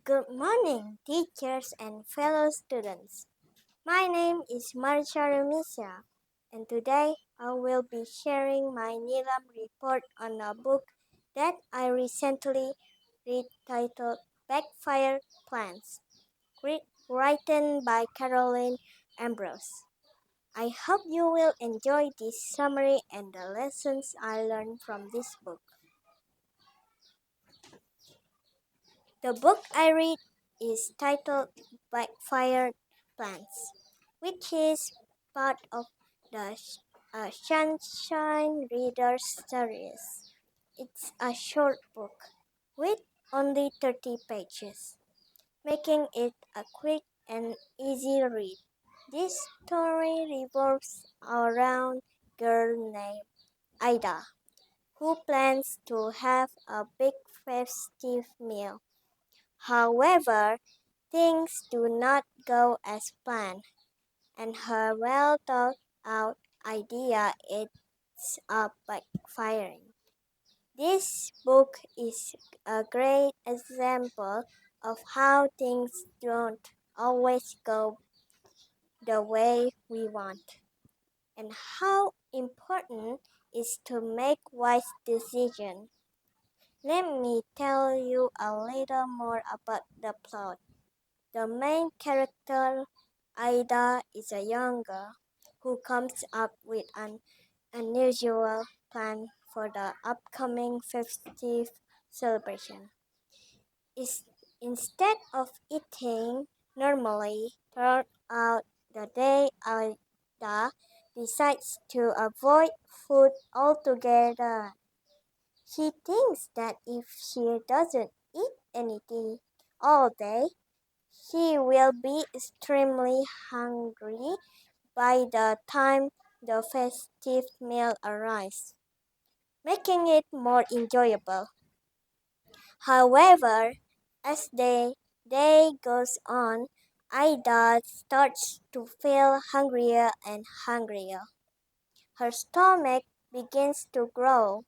Good morning, teachers and fellow students. My name is Marriyssha, and today I will be sharing my Nilam report on a book that I recently read titled Backfired Plans, written by Caroline Ambrose. I hope you will enjoy this summary and the lessons I learned from this book. The book I read is titled Backfired Plans, which is part of the Sunshine Readers series. It's a short book with only 30 pages, making it a quick and easy read. This story revolves around a girl named Ida, who plans to have a big festive meal. However, things do not go as planned, and her well thought out idea ends up backfiring. This book is a great example of how things don't always go the way we want, and how important it is to make wise decisions. Let me tell you a little more about the plot. The main character, Ida, is a young girl who comes up with an unusual plan for the upcoming festive celebration. Is instead of eating normally, turn out the day Ida decides to avoid food altogether. She thinks that if she doesn't eat anything all day, she will be extremely hungry by the time the festive meal arrives, making it more enjoyable. However, as the day goes on, Ida starts to feel hungrier and hungrier. Her stomach begins to grow,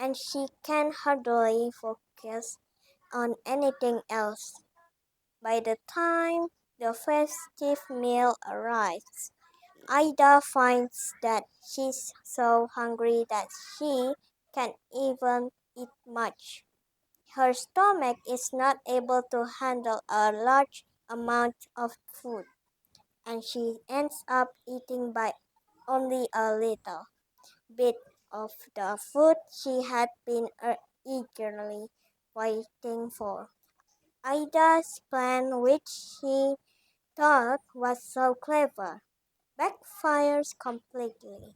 and she can hardly focus on anything else. By the time the festive meal arrives, Ida finds that she's so hungry that she can't even eat much. Her stomach is not able to handle a large amount of food, and she ends up eating by only a little bit of the food she had been eagerly waiting for. Ida's plan, which she thought was so clever, backfires completely.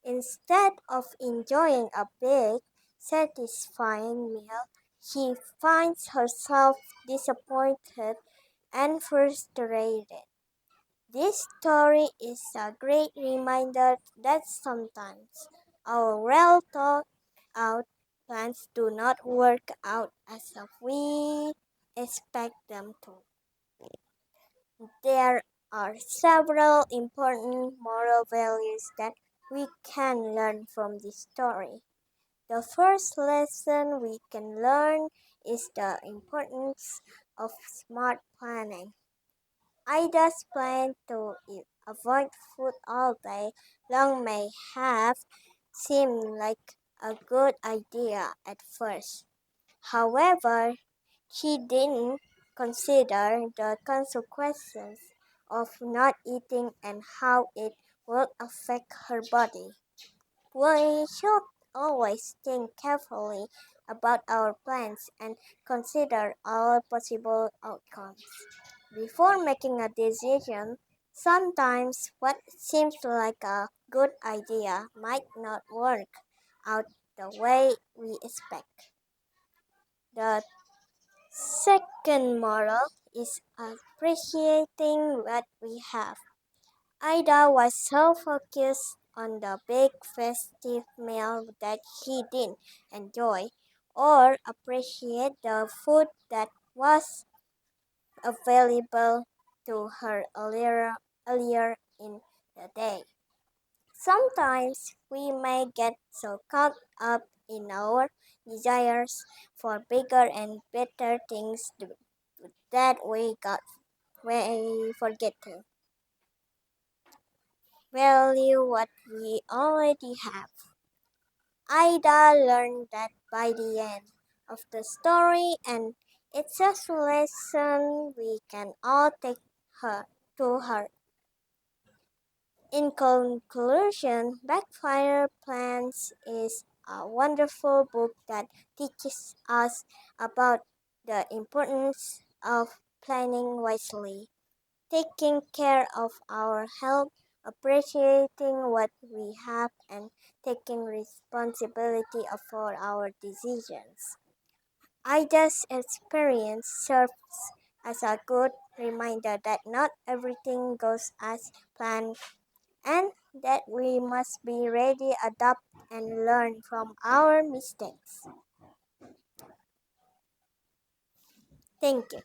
Instead of enjoying a big, satisfying meal, she finds herself disappointed and frustrated. This story is a great reminder that sometimes our well thought out plans do not work out as we expect them to. There are several important moral values that we can learn from this story. The first lesson we can learn is the importance of smart planning. Ida's plan to avoid food all day long may have seemed like a good idea at first. However, she didn't consider the consequences of not eating and how it would affect her body. We should always think carefully about our plans and consider all possible outcomes. Before making a decision, sometimes what seems like a good idea might not work out the way we expect. The second moral is appreciating what we have. Ida was so focused on the big festive meal that she didn't enjoy or appreciate the food that was available to her earlier in the day. Sometimes we may get so caught up in our desires for bigger and better things that we forget to value what we already have. Ida learned that by the end of the story, and it's a lesson we can all take her to heart. In conclusion, Backfire Plans is a wonderful book that teaches us about the importance of planning wisely, taking care of our health, appreciating what we have, and taking responsibility for our decisions. Ida's experience serves as a good reminder that not everything goes as planned and that we must be ready, adapt, and learn from our mistakes. Thank you.